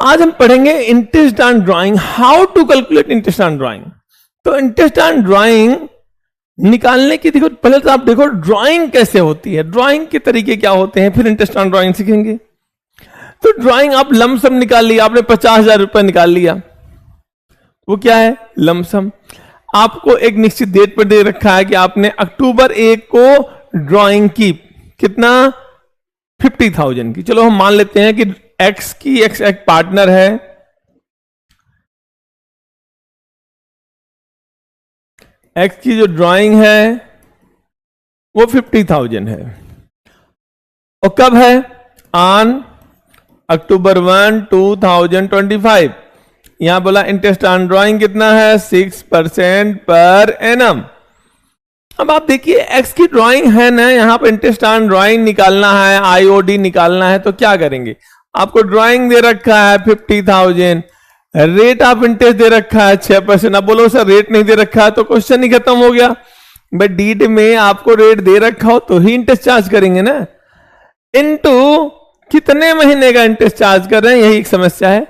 आज हम पढ़ेंगे interest on drawing, how to calculate interest on drawing. तो इंटरेस्ट ऑन ड्राइंग निकालने की, देखो पहले तो आप देखो ड्राइंग कैसे होती है, ड्राइंग के तरीके क्या होते हैं, फिर इंटरेस्ट ऑन ड्राइंग सीखेंगे। तो ड्राइंग आप लमसम निकाल लिया, आपने 50,000 रुपए निकाल लिया, वो क्या है लमसम। आपको एक निश्चित डेट पर दे रखा है कि आपने अक्टूबर 1 को ड्राइंग की, कितना 50,000 की। चलो हम मान लेते हैं कि एक्स की एक पार्टनर है, एक्स की जो ड्राइंग है वो 50,000 है, और कब है, ऑन अक्टूबर 1, 2025। यहां बोला इंटरेस्ट ऑन ड्राइंग कितना है, 6% पर एनम। अब आप देखिए एक्स की ड्राइंग है ना, यहां पर इंटरेस्ट ऑन ड्राइंग निकालना है, आईओडी निकालना है, तो क्या करेंगे, आपको ड्राइंग दे रखा है 50,000, रेट ऑफ इंटरेस्ट दे रखा है 6%। अब बोलो सर रेट नहीं दे रखा है तो क्वेश्चन ही खत्म हो गया। भाई डीड में आपको रेट दे रखा हो तो ही इंटरेस्ट चार्ज करेंगे ना, इनटू कितने महीने का इंटरेस्ट चार्ज कर रहे हैं, यही एक समस्या है।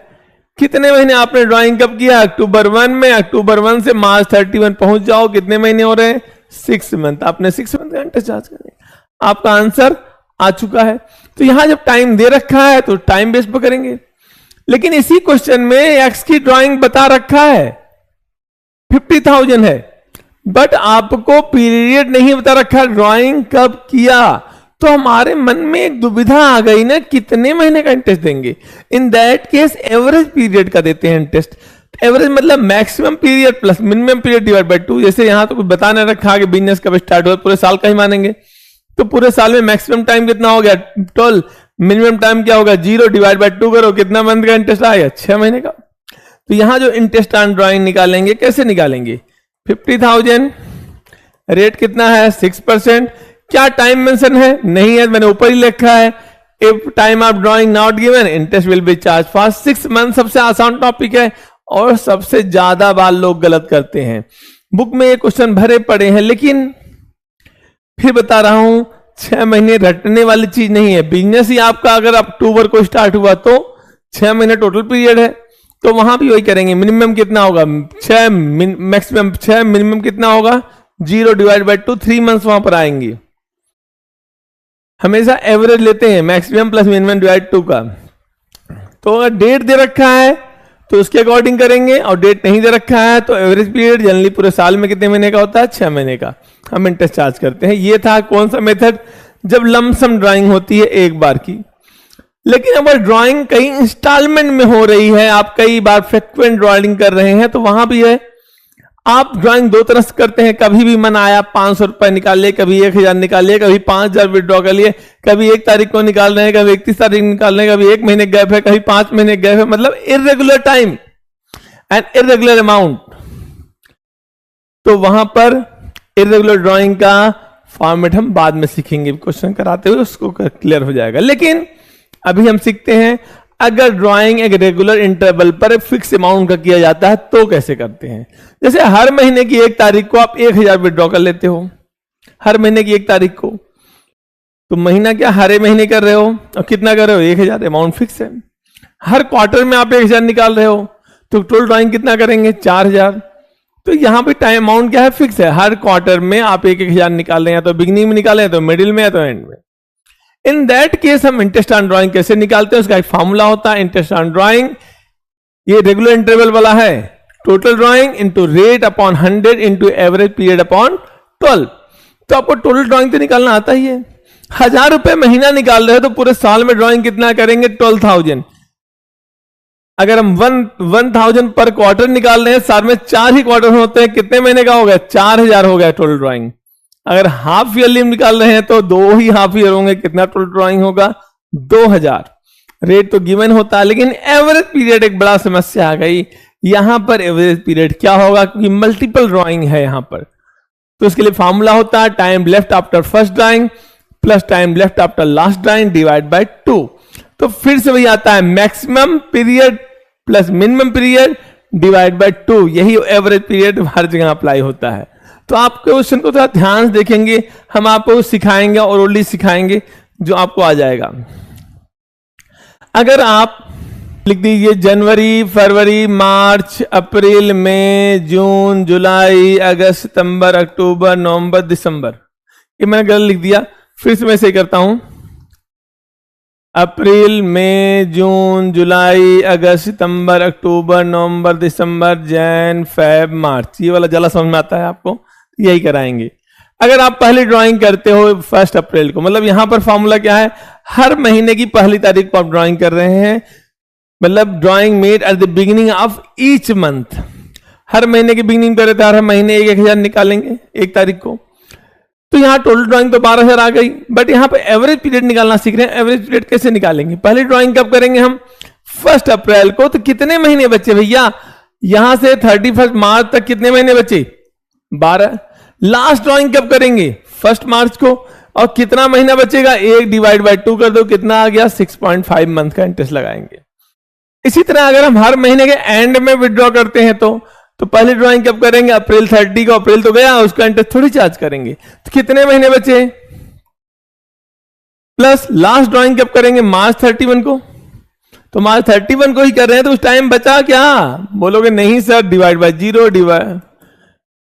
कितने महीने आपने ड्राइंग कब किया, अक्टूबर 1 में, अक्टूबर 1 से मार्च 31 पहुंच जाओ, कितने महीने हो रहे हैं, 6 मंथ। आपने 6 मंथ का इंटरेस्ट चार्ज करेंगे, आपका आंसर आ चुका है। तो यहां जब टाइम दे रखा है तो टाइम बेस पर करेंगे, लेकिन इसी क्वेश्चन में एक्स की ड्राइंग बता रखा है 50,000 है, बट आपको पीरियड नहीं बता रखा ड्राइंग कब किया। तो हमारे मन में एक दुविधा आ गई ना, कितने महीने का इंटरेस्ट देंगे। In that case average period का देते हैं इंटरेस्ट। एवरेज मतलब maximum period plus minimum period divide by 2। जैसे यहां तो कुछ बताने रखा कि बिजनेस कब स्टार्ट हुआ, पूरे साल का ही मानेंगे, तो पूरे साल में मैक्सिमम टाइम कितना हो गया 12, मिनिमम टाइम क्या होगा 0, डिवाइड बाय 2 करो, कितना मंथ का इंटरेस्ट आएगा, 6 महीने का। तो यहां जो इंटरेस्ट ऑन ड्राइंग निकालेंगे, कैसे निकालेंगे, 50,000, रेट कितना है 6%। क्या टाइम मेंशन है, नहीं है, मैंने ऊपर ही लिखा है if time of drawing not given interest will be charge for 6 month. सबसे आसान टॉपिक है और सबसे ज्यादा बार लोग गलत करते हैं। बुक में ये क्वेश्चन भरे पड़े हैं, लेकिन फिर बता रहा हूं 6 महीने रटने वाली चीज नहीं है। बिजनेस ही आपका अगर अक्टूबर को स्टार्ट हुआ तो 6 महीने टोटल पीरियड है, तो वहां भी वही करेंगे। मिनिमम कितना होगा 6, मैक्सिमम 6, मिनिमम कितना होगा 0 डिवाइड बाय 2, 3 मंथ्स वहां पर आएंगे। हमेशा एवरेज लेते हैं, मैक्सिमम प्लस मिनिमम डिवाइड 2 का। तो अगर डेट दे रखा है तो उसके अकॉर्डिंग करेंगे, और डेट नहीं दे रखा है तो एवरेज पीरियड जनरली पूरे साल में कितने महीने का होता है, 6 महीने का हम इंटरेस्ट चार्ज करते हैं। ये था कौन सा मेथड, जब लमसम ड्राइंग होती है एक बार की। लेकिन अगर ड्राइंग कई इंस्टॉलमेंट में हो रही है, आप कई बार फ्रिक्वेंट ड्राइंग कर रहे हैं, तो वहां भी है। आप ड्राइंग दो तरह से करते हैं, कभी भी मन आया 500 रुपए निकाल लिए, कभी 1,000 निकाल लिए, कभी 5,000 विड्रॉ कर लिए, कभी 1 तारीख को निकाल रहे हैं, कभी 31 तारीख निकाल रहे हैं, कभी 1 महीने गैप है, कभी 5 महीने गैप है, मतलब irregular time and irregular amount. तो वहां पर इर्रेगुलर ड्राइंग का फॉर्मेट हम बाद में सीखेंगे, क्वेश्चन कराते हुए उसको क्लियर हो जाएगा। लेकिन अभी हम सीखते हैं अगर ड्राइंग एक रेगुलर इंटरवल पर फिक्स अमाउंट का किया जाता है तो कैसे करते हैं। जैसे हर महीने की 1 तारीख को आप 1,000 विड्रॉ कर लेते हो, हर महीने की 1 तारीख को, तो महीना क्या हर महीने कर रहे हो, और कितना कर रहे हो 1,000, अमाउंट फिक्स है। हर क्वार्टर में आप 1,000 निकाल रहे हो, तो टोटल ड्राइंग कितना करेंगे 4,000। तो यहां पे टाइम अमाउंट क्या है, फिक्स है। हर क्वार्टर में आप 1,000 निकाल रहे हैं, तो बिगिनिंग में निकाले, तो मिडिल में, या तो एंड में। इन दैट केस हम इंटरेस्ट ऑन ड्राइंग कैसे निकालते हैं, उसका एक फॉर्मूला होता है। इंटरेस्ट ऑन ड्राइंग ये रेगुलर इंटरवल वाला है, total drawing into rate upon 100 into average period upon 12। तो आपको टोटल ड्राइंग तो निकालना आता ही है। 1,000 रुपए महीना निकाल रहे हो तो पूरे साल में ड्राइंग कितना करेंगे 12,000। अगर हम 1,000 पर क्वार्टर निकाल रहे हैं, साल में 4 ही क्वार्टर होते हैं, कितने महीने का हो गया 4,000 हो गया टोटल ड्राइंग। अगर हाफ ईयरली निकाल रहे हैं तो 2 ही हाफ ईयर होंगे, कितना टोटल ड्राइंग होगा 2,000। रेट तो गिवन होता है, लेकिन एवरेज पीरियड एक बड़ा समस्या आ गई। यहां पर एवरेज पीरियड क्या होगा, क्योंकि मल्टीपल ड्राइंग है यहां पर, तो इसके लिए फॉर्मूला होता है time left after first drawing plus time left after last drawing divide by 2। तो फिर से वही आता है maximum period plus minimum period divide by 2। यही एवरेज पीरियड हर जगह अप्लाई होता है। तो आप क्वेश्चन को थोड़ा ध्यान से देखेंगे, हम आपको सिखाएंगे और ओनली सिखाएंगे जो आपको आ जाएगा। अगर आप लिख दीजिए जनवरी, फरवरी, मार्च, अप्रैल, मई, जून, जुलाई, अगस्त, सितंबर, अक्टूबर, नवंबर, दिसंबर। ये मैंने गलत लिख दिया, फिर से मैं सही करता हूं। अप्रैल, मई, जून, जुलाई, अगस्त, सितंबर, अक्टूबर, नवंबर, दिसंबर, जैन, फेब, मार्च। ये वाला जला समझ में आता है आपको, यही कराएंगे। अगर आप पहली ड्राइंग करते हो 1 अप्रैल को, मतलब यहां पर फॉर्मूला क्या है, हर महीने की पहली तारीख को आप ड्राइंग कर रहे हैं, मतलब drawing made at the beginning of each month. हर महीने की बिगिनिंग करे तो हर महीने 1,000 निकालेंगे 1 तारीख को। तो यहाँ टोटल ड्राइंग तो 12,000 आ गई, बट यहाँ पे एवरेज पीरियड निकालना सीख रहे हैं। एवरेज पीरियड कैसे निकालेंगे? पहली ड्राइंग कब करेंगे हम? 1 अप्रैल को। तो कितने महीने बचे भैया? यहां से 31 मार्च तक कितने महीने बचे? 12। लास्ट ड्राइंग कब करेंगे? 1 मार्च को। और कितना महीना बचेगा? 1 डिवाइड बाय 2 कर दो, कितना आ गया? 6.5 मंथ का इंटरेस्ट लगाएंगे। इसी तरह अगर हम हर महीने के एंड में विड्रॉ करते हैं तो पहली ड्राइंग कब करेंगे? अप्रैल 30 को। अप्रैल तो गया, उसका इंटरेस्ट थोड़ी चार्ज करेंगे। तो कितने महीने बचे? प्लस लास्ट ड्राइंग कब करेंगे? मार्च 31 को। तो मार्च 31 को ही कर रहे हैं, तो उस टाइम बचा क्या? बोलोगे नहीं सर, डिवाइड बाय 0 डिवाइड,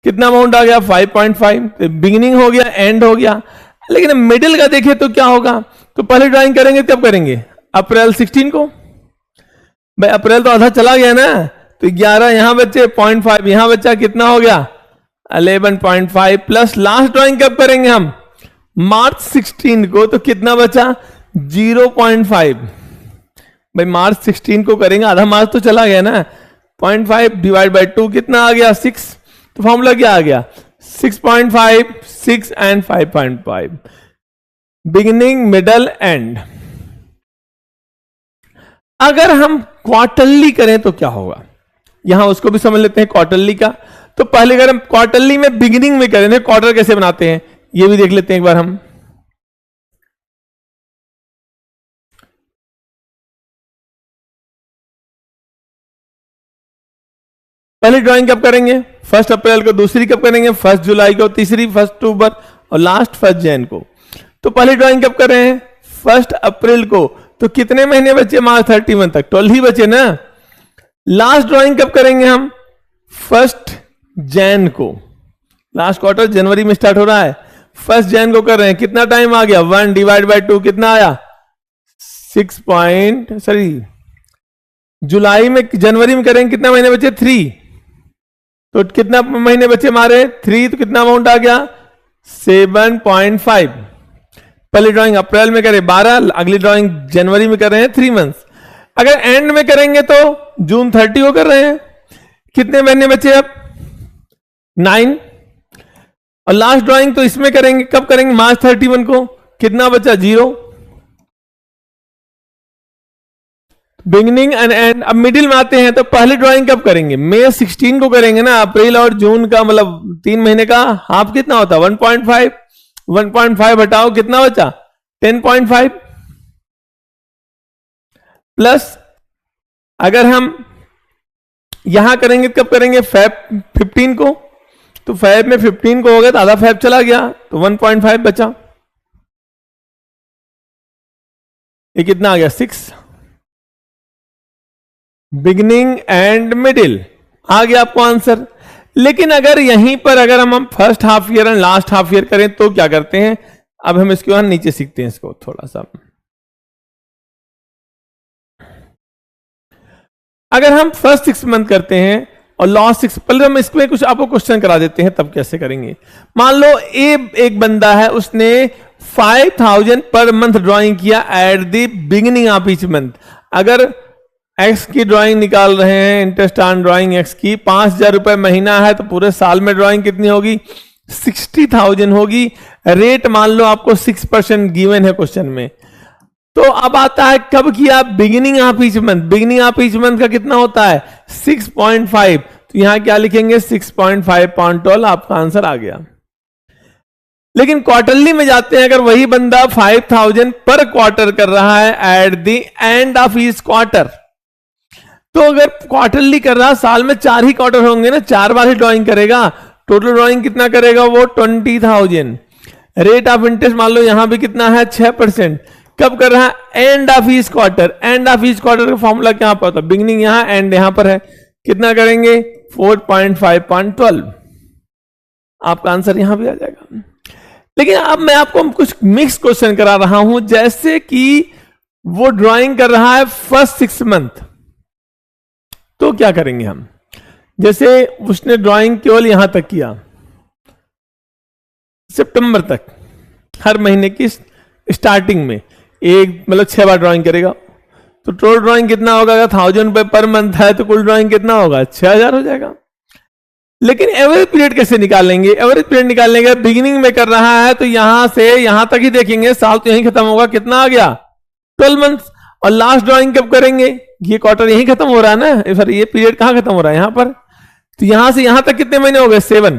कितना अमाउंट आ गया? 5.5। तो बिगिनिंग हो गया, एंड हो गया। लेकिन मिडिल का देखें तो क्या होगा? तो पहली ड्राइंग करेंगे कब करेंगे? अप्रैल 16 को। भाई अप्रैल तो आधा चला गया ना, तो 11 यहां बचे, 0.5 यहां बचा, कितना हो गया? 11.5। प्लस लास्ट ड्राइंग कब करेंगे हम? मार्च 16 को। तो कितना बचा? 0.5। भाई मार्च 16 को करेंगे, आधा मार्च तो चला गया ना। 0.5 डिवाइड बाय 2 कितना आ गया? 6। तो फॉर्मूला क्या आ गया? 6.5, 6 एंड 5.5, बिगिनिंग, मिडल, एंड। अगर हम क्वार्टरली करें तो क्या होगा? यहां उसको भी समझ लेते हैं क्वार्टरली का। तो पहले अगर हम क्वार्टरली में बिगिनिंग में करें, क्वार्टर कैसे बनाते हैं ये भी देख लेते हैं एक बार हम। पहली ड्राइंग कब करेंगे? 1 अप्रैल को। दूसरी कब करेंगे? 1 जुलाई को। तीसरी 1 अक्टूबर और लास्ट 1 जैन को। तो पहली ड्राइंग कब कर रहे हैं? 1 अप्रैल को। तो कितने महीने बचे? मार्च 31 तक 12 ही बचे ना। लास्ट ड्राइंग कब करेंगे हम? 1 जैन को। लास्ट क्वार्टर जनवरी में स्टार्ट हो रहा है, 1 जैन को कर रहे हैं। कितना टाइम आ गया? 1 डिवाइड बाय 2 कितना आया? 6 जुलाई में, जनवरी में करेंगे, कितना महीने बचे? 3। तो कितना महीने बचे हमारे? 3। तो कितना अमाउंट आ गया? 7.5। पहली ड्राइंग अप्रैल में करें 12, अगली ड्राइंग जनवरी में कर रहे हैं 3 मंथ्स। अगर एंड में करेंगे तो जून 30 को कर रहे हैं। कितने महीने बचे अब? 9। और लास्ट ड्राइंग तो इसमें करेंगे, कब करेंगे? मार्च 31 को। कितना बचा? 0। Beginning and and. अब मिडिल में आते हैं, तो पहली ड्राइंग कब करेंगे? मई 16 को करेंगे ना। अप्रैल और जून का मतलब 3 महीने का हाफ कितना होता है? 1.5। 1.5 हटाओ, कितना बचा? 10.5। प्लस अगर हम यहां करेंगे कब करेंगे? फेब 15 को। तो फेब में 15 को हो गया, तो आधा फेब चला गया, तो 1.5 बचा। ये कितना आ गया? 6। बिगिनिंग एंड मिडिल आ गया आपको आंसर। लेकिन अगर यहीं पर अगर हम first half year and last half year करें तो क्या करते हैं? अब हम इसके बाद नीचे सीखते हैं इसको थोड़ा सा। अगर हम फर्स्ट 6 मंथ करते हैं और लास्ट 6, पहले हम इसमें कुछ आपको क्वेश्चन करा देते हैं, तब कैसे करेंगे। मान लो एक बंदा है, उसने 5,000 पर मंथ ड्राइंग किया eight the beginning of each month. अगर एक्स की ड्राइंग निकाल रहे हैं, इंटरेस्ट ऑन ड्राइंग एक्स की 5,000 रुपए महीना है, तो पूरे साल में ड्राइंग कितनी होगी? 60,000 होगी। रेट मान लो आपको 6% गिवन है क्वेश्चन में। तो अब आता है कब किया? Beginning of each month. Beginning of each month का कितना होता है? 6.5। तो यहां क्या लिखेंगे? 6.5 पॉइंट 12, आपका आंसर आ गया। लेकिन क्वार्टरली में जाते हैं, अगर वही बंदा 5,000 पर क्वार्टर कर रहा है at the end of each quarter, तो अगर क्वार्टरली कर रहा, साल में 4 ही क्वार्टर होंगे ना, 4 बार ही ड्राइंग करेगा। टोटल ड्राइंग कितना करेगा वो? 20,000। रेट ऑफ इंटरेस्ट मान लो यहां भी कितना है? 6%। कब कर रहा है? End of each quarter. End of each quarter का फॉर्मूला क्या पर होता है? बिगिनिंग यहां, एंड यहां पर है। कितना करेंगे? 4.5.12। आपका आंसर यहां भी आ जाएगा। लेकिन अब मैं आपको कुछ मिक्स क्वेश्चन करा रहा हूं, जैसे कि वो ड्राइंग कर रहा है फर्स्ट 6 मंथ, तो क्या करेंगे हम? जैसे उसने ड्राइंग केवल यहां तक किया, सितंबर तक, हर महीने की स्टार्टिंग में एक मतलब 6 बार ड्राइंग करेगा, तो टोटल ड्राइंग कितना होगा? अगर 1000 रुपए पर मंथ है तो कुल ड्राइंग कितना होगा? 6000 हो जाएगा। लेकिन एवरेज पीरियड कैसे निकालेंगे? एवरेज पीरियड निकालने का बिगिनिंग में कर रहा है तो यहां से यहां तक ही देखेंगे, साल तो यहीं खत्म होगा, कितना आ गया? 12 मंथ। और लास्ट ड्राइंग कब करेंगे? ये क्वार्टर यहीं खत्म हो रहा है ना, सर ये पीरियड कहां खत्म हो रहा है? यहां पर। तो यहां से यहां तक कितने महीने हो गए? 7।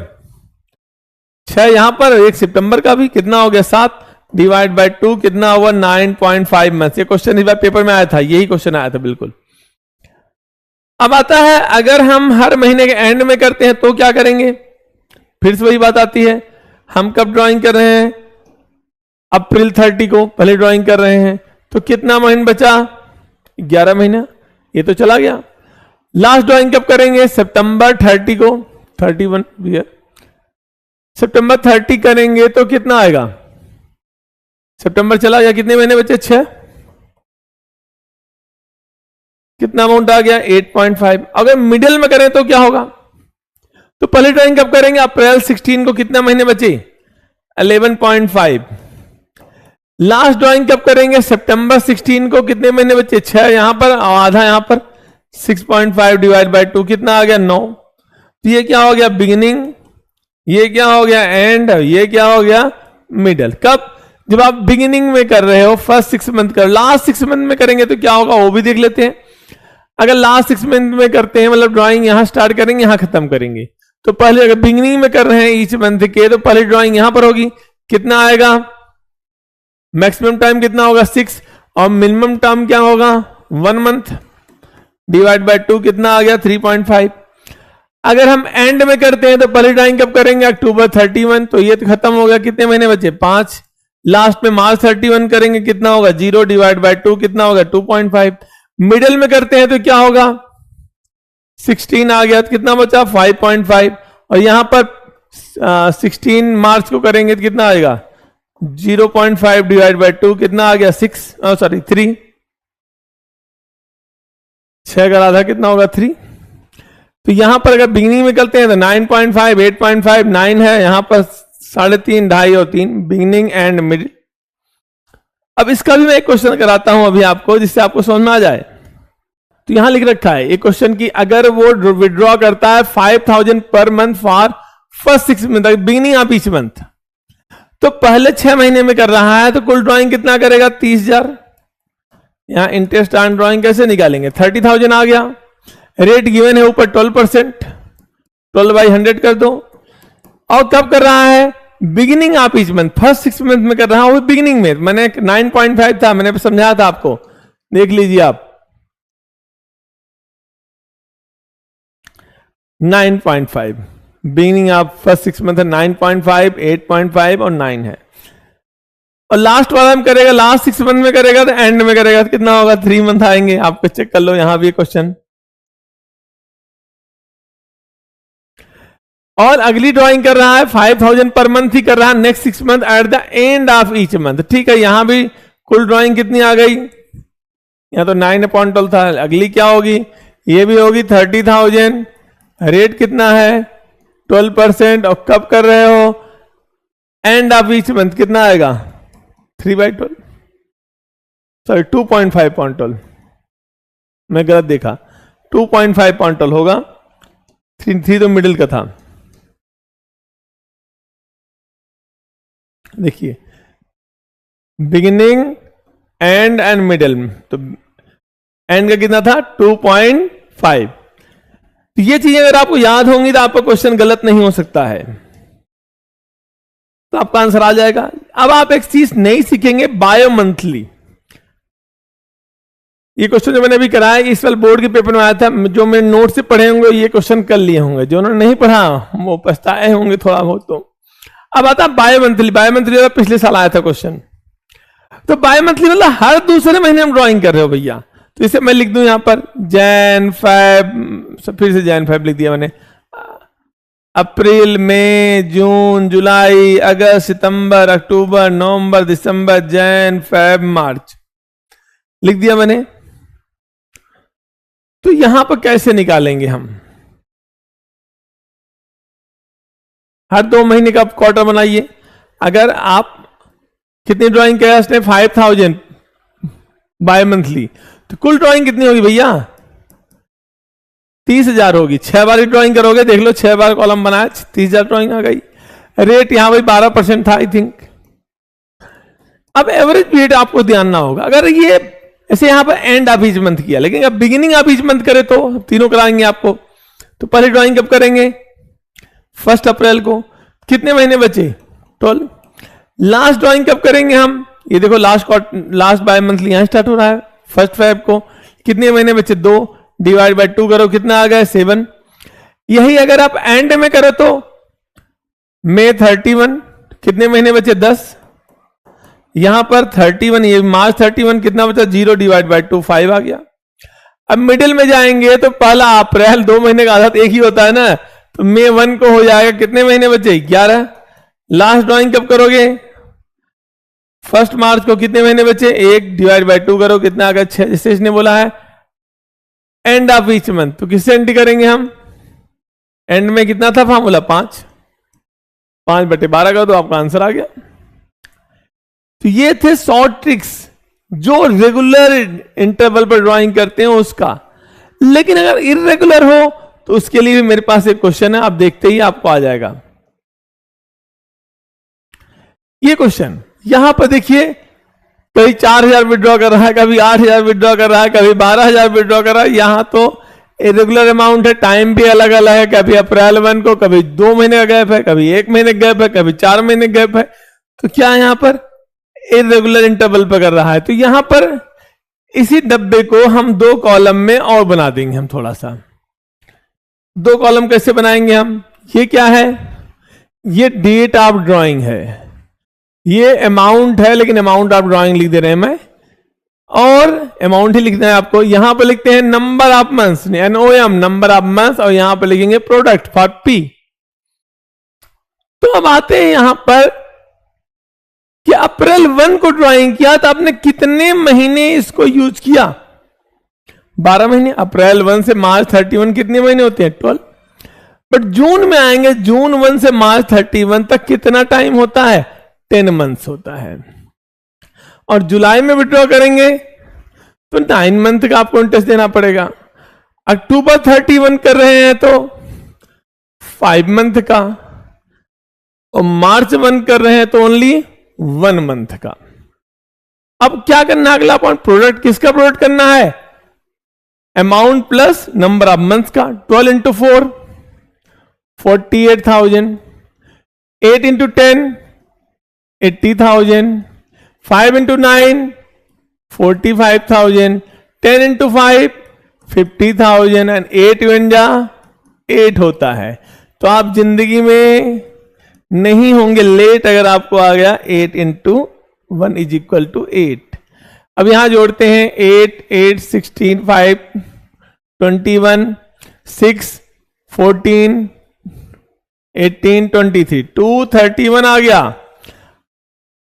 6 यहां पर, एक सितंबर का भी कितना हो गया? 7 डिवाइड बाय 2 कितना हुआ? 9.5 मंथ। ये क्वेश्चन इस बार पेपर में आया था, यही क्वेश्चन आया था बिल्कुल। अब आता है, अगर हम हर महीने के एंड में करते हैं तो क्या करेंगे? फिर से वही बात आती है, हम कब ड्राइंग कर रहे हैं? अप्रैल 30 को पहले ड्राइंग कर रहे हैं, तो कितना महीना बचा? 11 महीना, ये तो चला गया। लास्ट ड्राइंग कब करेंगे? सितंबर 30 को, 31 ईयर, सितंबर 30 करेंगे तो कितना आएगा? सितंबर चला गया, कितने महीने बचे? 6। कितना अमाउंट आ गया? 8.5। अगर मिडिल में करें तो क्या होगा? तो पहले ड्राइंग कब करेंगे? अप्रैल 16 को, कितना महीने बचे? 11.5। लास्ट ड्राइंग कब करेंगे? सितंबर 16 को, कितने महीने बचे? 6 यहां पर और आधा यहां पर, 6.5 डिवाइड बाय 2 कितना आ गया? 9। तो ये क्या हो गया? बिगिनिंग। ये क्या हो गया? एंड। ये क्या हो गया? मिडल। कब? जब आप बिगिनिंग में कर रहे हो, फर्स्ट 6 मंथ कर, लास्ट 6 मंथ में करेंगे तो क्या होगा वो भी देख लेते हैं। अगर लास्ट 6 मंथ में करते हैं, मतलब ड्राइंग यहां स्टार्ट करेंगे, यहां खत्म करेंगे, तो पहले अगर बिगिनिंग में कर रहे हैं ईच मंथ के, तो पहले ड्राइंग यहां पर होगी, कितना आएगा? मैक्सिमम टाइम कितना होगा? 6। और मिनिमम टाइम क्या होगा? 1 मंथ डिवाइड बाय 2 कितना आ गया? 3.5। अगर हम एंड में करते हैं तो पहले ड्राइंग कब करेंगे? अक्टूबर 31, तो ये तो खत्म हो गया, कितने महीने बचे? 5। लास्ट में मार्च 31 करेंगे, कितना होगा? 0 डिवाइड बाय 2 कितना होगा? 2.5। मिडिल में करते हैं तो क्या होगा? 16 आ गया, तो कितना बचा? 5.5। और यहां पर 16 मार्च को करेंगे तो कितना आएगा? 0.5 डिवाइड बाय 2 कितना आ गया? 3। 6 का आधा कितना होगा? 3। तो यहां पर अगर बिगिनिंग में करते हैं तो 9.5, 8.5, 9 है, यहां पर 3.5, 2.5 और 3, बिगिनिंग एंड मिडिल। अब इसका भी मैं एक क्वेश्चन कराता हूं अभी आपको, जिससे आपको समझ में आ जाए। तो यहां लिख रखा है एक क्वेश्चन की, अगर वो विड्रॉ करता है 5000 per month for first 6 month, beginning of each month, तो पहले 6 महीने में कर रहा है, तो कुल ड्राइंग कितना करेगा? 30,000। यहां इंटरेस्ट ऑन ड्राइंग कैसे निकालेंगे? 30,000 आ गया। रेट गिवन है ऊपर 12%, 12/100 कर दो। और कब कर रहा है? Beginning of each month, first 6 month में कर रहा हूं, बिगिनिंग में। मैंने 9.5 था, मैंने समझाया था आपको, देख लीजिए आप। 9.5 बिगिनिंग ऑफ फर्स्ट 6 मंथ है, 9.5, 8.5 और 9 है। और लास्ट वाला हम करेगा, लास्ट 6 मंथ में करेगा तो एंड में करेगा तो कितना होगा? 3 मंथ आएंगे। आपको चेक कर लो यहां भी क्वेश्चन। और अगली ड्राइंग कर रहा है 5000 पर मंथ ही कर रहा है, next 6 month at the end of each month. ठीक है, यहां भी कुल ड्राइंग कितनी आ गई? यहां तो 9.12 था, अगली क्या होगी? ये भी होगी 30,000। रेट कितना है? 12%। और कब कर रहे हो? एंड ऑफ ईच मंथ कितना आएगा? 3/12, सॉरी 2.5.12, मैं गलत देखा, 2.5.12 होगा, 3 तो मिडिल का था। देखिए बिगिनिंग एंड मिडिल, तो एंड का कितना था? 2.5। तो ये चीजें अगर आपको याद होंगी तो आपका क्वेश्चन गलत नहीं हो सकता है, तो आपका आंसर आ जाएगा। अब आप एक चीज नहीं सीखेंगे, बायो मंथली। ये क्वेश्चन जो मैंने अभी कराया इस वाले बोर्ड के पेपर में आया था, जो मैं नोट से पढ़े होंगे ये क्वेश्चन कर लिए होंगे, जो उन्होंने नहीं पढ़ा वो पछताए होंगे थोड़ा बहुत। तो अब आता है बायो मंथली। बायो मंथली पिछले साल आया था क्वेश्चन। तो बाय मंथली मतलब हर दूसरे महीने हम ड्राइंग कर रहे हो भैया। तो इसे मैं लिख दूं यहां पर जैन फेब, फिर से जैन फेब लिख दिया मैंने, अप्रैल मई जून जुलाई अगस्त सितंबर अक्टूबर नवंबर दिसंबर जैन फेब मार्च लिख दिया मैंने। तो यहां पर कैसे निकालेंगे हम? हर 2 महीने का क्वार्टर बनाइए। अगर आप कितनी ड्राइंग किया उसने 5000 बाय मंथली, तो कुल ड्राइंग कितनी होगी भैया? 30,000 होगी। 6 बार ड्राइंग करोगे, देख लो 6 बार कॉलम बनाया 30,000 ड्राइंग आ गई। रेट यहां भाई 12% था आई थिंक। अब एवरेज पीरियड आपको ध्यान ना होगा। अगर ये ऐसे यहां पर एंड ऑफ ईच मंथ किया, लेकिन अब बिगिनिंग ऑफ ईच मंथ करे तो तीनों कराएंगे आपको। तो पहले ड्राइंग कब करेंगे? 1 अप्रैल को। कितने महीने बचे? 12। लास्ट ड्राइंग कब करेंगे हम? ये देखो लास्ट बाय मंथली यहां स्टार्ट हो रहा है 1 फेब को। कितने महीने बचे? 2 डिवाइड बाय 2 करो, कितना आ गया? 7। यही अगर आप एंड में करो तो मई 31, कितने महीने बचे? 10। यहां पर 31, ये मार्च 31, कितना बचा? 0 डिवाइड बाय 2 5 आ गया। अब मिडिल में जाएंगे तो पहला अप्रैल, 2 महीने का आधा एक ही होता है ना, तो मई 1 को हो जाएगा। कितने महीने बचे? 11। लास्ट ड्राइंग कब करोगे? 1 मार्च को। कितने महीने बचे? 1 डिवाइड बाय 2 करो, कितना आ गया? 6। जैसे इसने बोला है एंड ऑफ ईच मंथ, तो किससे एंट्री करेंगे हम? एंड में कितना था फॉर्मूला? 5 5/12 का, तो आपका आंसर आ गया। तो ये थे शॉर्ट ट्रिक्स जो रेगुलर इंटरवल पर ड्राइंग करते हैं उसका। लेकिन अगर इरेगुलर हो तो उसके लिए भी मेरे पास एक क्वेश्चन है, आप देखते ही आपको आ जाएगा। ये क्वेश्चन यहां पर देखिए, कभी 4,000 विड्रॉ कर रहा है, कभी 8,000 विड्रॉ कर रहा है, कभी 12,000 विड्रॉ कर रहा है। यहां तो इरेगुलर अमाउंट है, टाइम भी अलग अलग है। कभी अप्रैल 1 को, कभी 2 महीने का गैप है, कभी 1 महीने का गैप है, कभी 4 महीने का गैप है। तो क्या यहां पर इरेगुलर इंटरवल पर कर रहा है? तो यहां पर इसी डब्बे को हम 2 कॉलम में और बना देंगे। हम थोड़ा सा 2 कॉलम कैसे बनाएंगे हम? ये क्या है? ये डेट ऑफ ड्राइंग है, ये अमाउंट है, लेकिन अमाउंट ऑफ ड्राइंग लिख दे रहे हैं मैं, और अमाउंट ही लिखना है आपको। यहां पर लिखते हैं number of months, NOM, number of months, और यहां पर लिखेंगे प्रोडक्ट फॉर P। तो अब आते हैं यहां पर कि अप्रैल 1 को ड्राइंग किया तो आपने कितने महीने इसको यूज किया? 12 महीने। अप्रैल 1 से मार्च 31 कितने महीने होते हैं? 12। बट जून में आएंगे, जून 1 से मार्च 31 तक कितना टाइम होता है? 10 मंथ्स होता है। और जुलाई में विड्रॉ करेंगे तो 9 मंथ का आपको इंटरेस्ट देना पड़ेगा। अक्टूबर 31 कर रहे हैं तो 5 मंथ का, और मार्च 1 कर रहे हैं तो ओनली 1 मंथ का। अब क्या करना है अगला पॉइंट? प्रोडक्ट किसका प्रोडक्ट करना है? Amount plus number of months का। 12 into 4 48,000, 8 into 10 80,000, 5 into 9 45,000, 10 into 5 50,000, and 8 इंजा 8 होता है। तो आप जिंदगी में नहीं होंगे लेट अगर आपको आ गया 8 इंटू 1 इज इक्वल टू 8। अब यहां जोड़ते हैं 8 8 16 5 21 6 14 18 23 231 आ गया।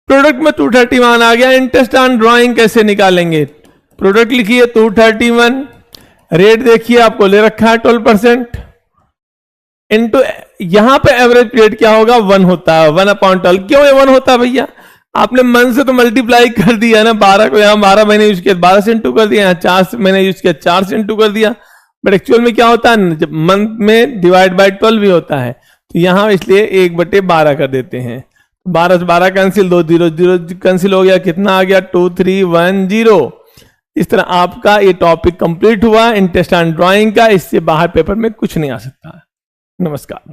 प्रोडक्ट में 231 आ गया। इंटरेस्ट ऑन ड्राइंग कैसे निकालेंगे? प्रोडक्ट लिखिए 231, रेट देखिए आपको ले रखा है 12%, इनटू यहां पे एवरेज पीरियड क्या होगा? 1 होता है, 1/12। क्यों ये 1 होता है भैया? आपने मंथ से तो मल्टीप्लाई कर दिया ना, 12 को यहां 12 महीने यूज किया 12 से इंटू कर दिया, यहां 4 महीने यूज किया 4 से इंटू कर दिया। बट एक्चुअल में क्या होता है? जब मंथ में डिवाइड बाय 12 भी होता है, तो यहां इसलिए 1/12 कर देते हैं। 12 से 12 कैंसिल, 2 0 0 कैंसिल हो गया, कितना आ गया? 2310। इस तरह आपका ये टॉपिक कंप्लीट हुआ इंटरेस्ट ऑन ड्राइंग का। इससे बाहर पेपर में कुछ नहीं आ सकता। नमस्कार।